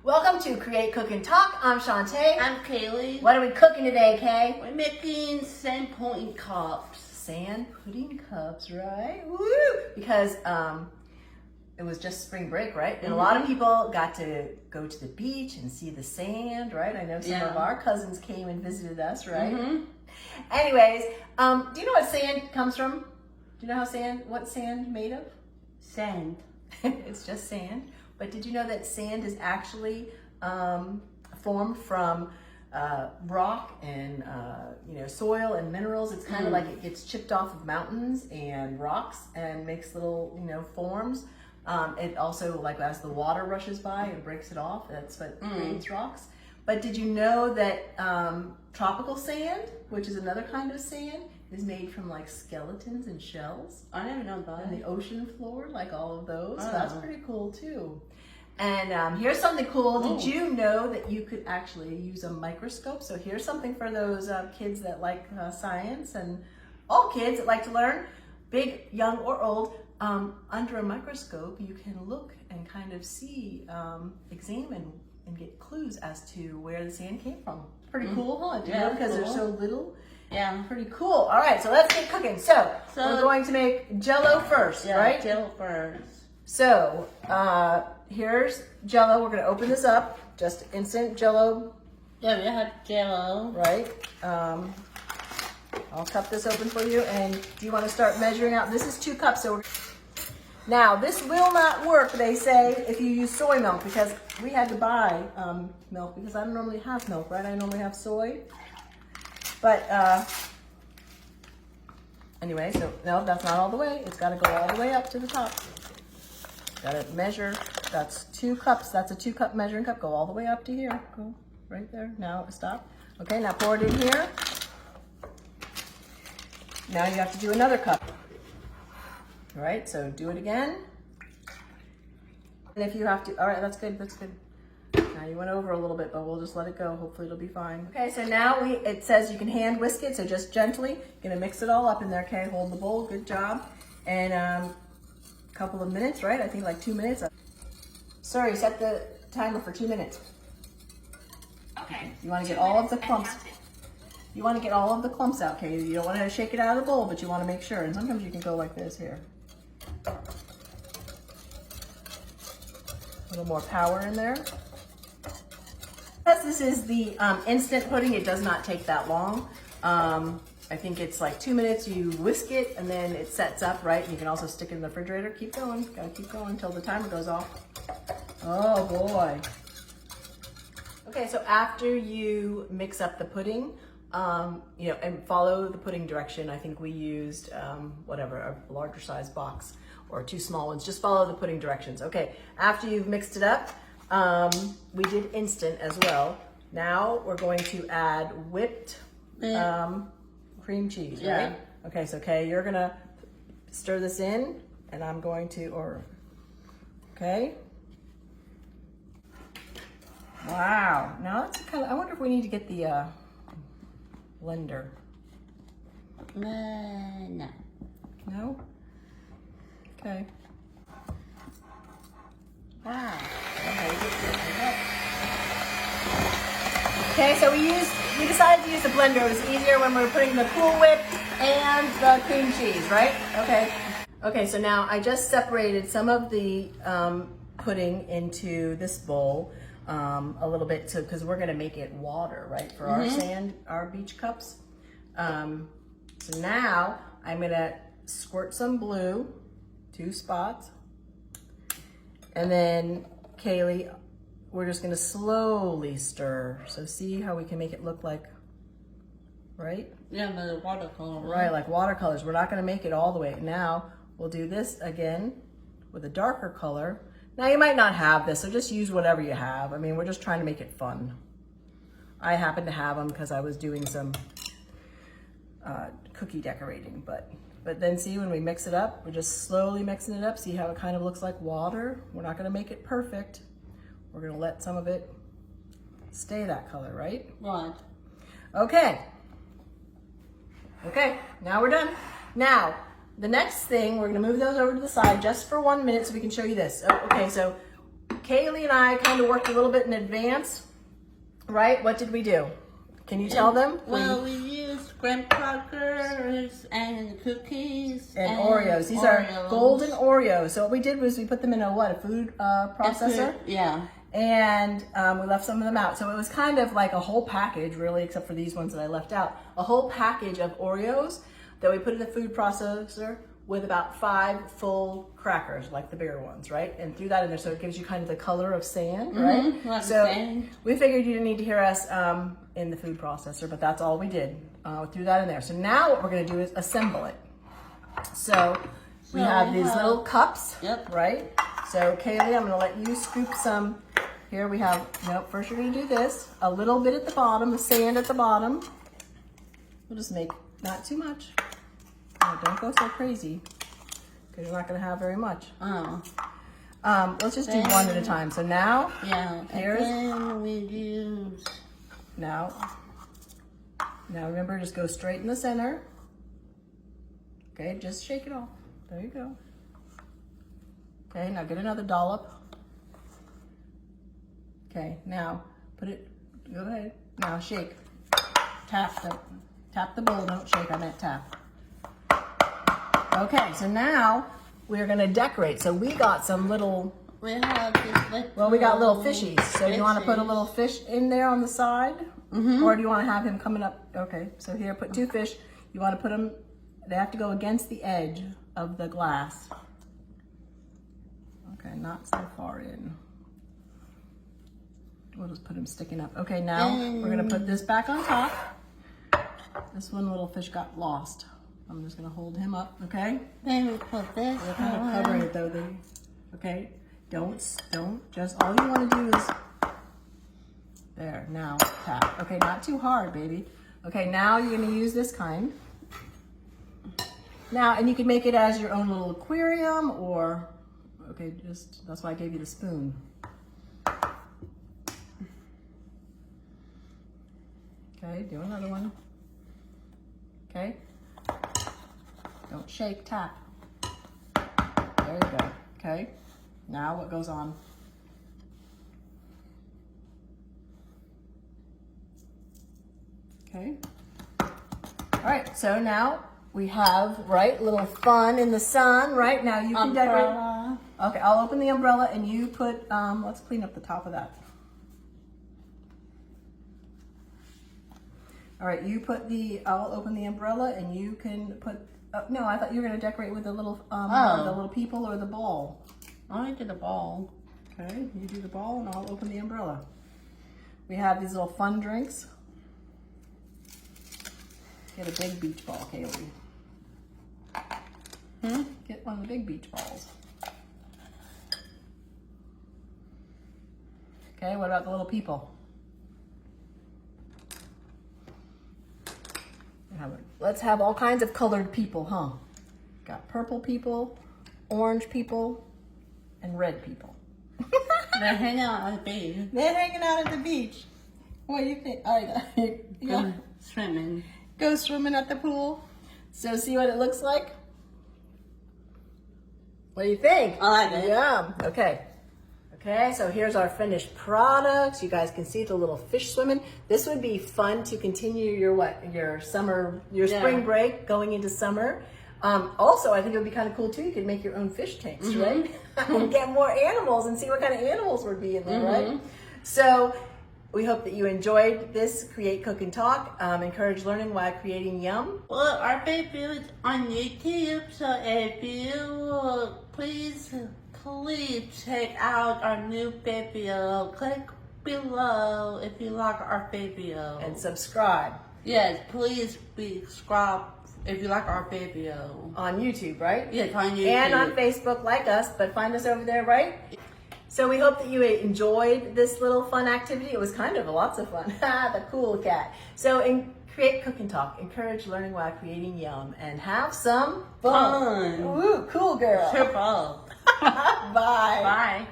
Welcome to Create, Cook, and Talk. I'm Shantae. I'm Kaylee. What are we cooking today, Kay? We're making sand pudding cups. Sand pudding cups, right? Woo! Because it was just spring break, right? And a lot of people got to go to the beach and see the sand, right? I know some of our cousins came and visited us, right? Anyways, do you know what sand comes from? Do you know what sand made of? Sand. It's just sand. But did you know that sand is actually formed from rock and soil and minerals? It's kind of like it gets chipped off of mountains and rocks and makes little forms. It also, like as the water rushes by, it breaks it off. That's what creates rocks. But did you know that tropical sand, which is another kind of sand, is made from like skeletons and shells? I never know that. And the ocean floor, like all of those. So that's pretty cool too. And here's something cool. Did you know that you could actually use a microscope? So here's something for those kids that like science, and all kids that like to learn, big, young, or old. Under a microscope, you can look and kind of see, examine, and get clues as to where the sand came from. Pretty cool, huh? Do you know, because they're so little? Yeah. Pretty cool. All right, so let's get cooking. So we're going to make Jell-O first, right? Jell-O first. So here's Jell-O. We're going to open this up. Just instant Jell-O. Yeah, we have Jell-O. Right. I'll cut this open for you. And do you want to start measuring out? This is 2 cups. So now this will not work, they say, if you use soy milk, because we had to buy milk because I don't normally have milk, right? I normally have soy. But anyway, so no, that's not all the way. It's got to go all the way up to the top. Got to measure. That's 2 cups. That's a 2-cup measuring cup. Go all the way up to here. Go right there. Now stop. Okay, now pour it in here. Now you have to do another cup. All right, so do it again. And if you have to, all right, that's good. That's good. Now you went over a little bit, but we'll just let it go. Hopefully it'll be fine. Okay, so now it says you can hand whisk it, so just gently. You're gonna mix it all up in there, okay? Hold the bowl, good job. And a couple of minutes, right? I think like 2 minutes. Sorry, set the timer for 2 minutes. Okay. You wanna get all of the clumps. You wanna get all of the clumps out, okay? You don't wanna shake it out of the bowl, but you wanna make sure. And sometimes you can go like this here. A little more power in there. Because this is the instant pudding, it does not take that long. I think it's like 2 minutes, you whisk it, and then it sets up, right? You can also stick it in the refrigerator. Keep going, gotta keep going until the timer goes off. Oh boy. Okay, so after you mix up the pudding, and follow the pudding direction. I think we used, a larger size box or 2 small ones. Just follow the pudding directions. Okay, after you've mixed it up, we did instant as well. Now we're going to add whipped cream cheese, right? Okay, so Kay, you're gonna stir this in, and I'm going to, okay. Wow, now that's I wonder if we need to get the blender. No. No? Okay. Wow. Okay, so we decided to use the blender. It was easier when we were putting the Cool Whip and the cream cheese, right? Okay. Okay, so now I just separated some of the pudding into this bowl a little bit, because we're gonna make it water, right, for our beach cups. So now I'm gonna squirt some blue, 2 spots. And then, Kaylee, we're just gonna slowly stir. So see how we can make it look like, right? Yeah, the watercolor. Right, like watercolors. We're not gonna make it all the way. Now, we'll do this again with a darker color. Now you might not have this, so just use whatever you have. I mean, we're just trying to make it fun. I happen to have them because I was doing some cookie decorating, but then see, when we mix it up, we're just slowly mixing it up. See how it kind of looks like water? We're not gonna make it perfect. We're gonna let some of it stay that color, right? Right. Okay. Okay, now we're done. Now, the next thing, we're gonna move those over to the side just for 1 minute so we can show you this. Oh, okay, so Kailee and I kind of worked a little bit in advance, right? What did we do? Can you tell them? Well, we used graham crackers and cookies And Oreos. These are Oreos. golden Oreos. So what we did was we put them in a food processor. Yeah. And we left some of them out. So it was kind of like a whole package, really, except for these ones that I left out. A whole package of Oreos that we put in the food processor with about 5 full crackers, like the bigger ones, right? And threw that in there so it gives you kind of the color of sand, right? Like So sand. we figured you didn't need to hear us in the food processor, but that's all we did. Threw that in there. So now what we're gonna do is assemble it. So we have these little cups, Yep. right? So Kailee, I'm gonna let you scoop some. Here we have, first you're gonna do this. A little bit at the bottom, the sand at the bottom. We'll just make not too much. Oh, don't go so crazy, because you're not gonna have very much. Oh. Let's just do one at a time. So now, Yeah. Here's- And then we use. now remember, just go straight in the center. Okay, just shake it off. There you go. Okay, now get another dollop. Okay, now put it, go ahead. Now shake. Tap the bowl, don't shake, I meant tap. Okay, so now we're gonna decorate. So we got some little, We have this little. we got little fishies. So you wanna put a fishies. little fish in there on the side? Or do you wanna have him coming up? Okay, so here, put 2 fish. You wanna put them, they have to go against the edge of the glass. Okay, not so far in. We'll just put him sticking up. Okay, now we're gonna put this back on top. This one little fish got lost. I'm just gonna hold him up, okay? Then we put this. We're kind of covering it though, okay? Don't, just all you wanna do is, there, now tap. Okay, not too hard, baby. Okay, now you're gonna use this kind. Now, and you can make it as your own little aquarium or, okay, just, that's why I gave you the spoon. Okay, do another one. Okay. Don't shake, tap. There you go. Okay. Now what goes on? Okay. All right, so now we have, right, little fun in the sun, right? Now you can decorate. Umbrella. Okay, I'll open the umbrella and you put, let's clean up the top of that. All right, I'll open the umbrella and you can put, no, I thought you were gonna decorate with the little people or the ball. I did a ball. Okay, you do the ball and I'll open the umbrella. We have these little fun drinks. Get a big beach ball, Kailee. Get one of the big beach balls. Okay, what about the little people? Let's have all kinds of colored people, huh? Got purple people, orange people, and red people. They're hanging out on the beach. They're hanging out at the beach. What do you think? All right, Go swimming. go swimming at the pool. So see what it looks like? What do you think? I like it. Yeah, okay. Okay, so here's our finished products. You guys can see the little fish swimming. This would be fun to continue your spring break going into summer. Also, I think it would be kind of cool too. You could make your own fish tanks, right? And get more animals and see what kind of animals would be in there, right? So we hope that you enjoyed this Create, Cook, and Talk. Encourage learning while creating yum. Well, our baby is on YouTube, so if you please check out our new video. Click below if you like our video. And subscribe. Yes, please subscribe if you like our video. On YouTube, right? Yes, on YouTube. And on Facebook, like us, but find us over there, right? So we hope that you enjoyed this little fun activity. It was kind of lots of fun. The cool cat. So Create, Cook, and Talk. Encourage learning while creating yum. And have some fun. Fun. Woo, cool girl. Triple. Bye. Bye.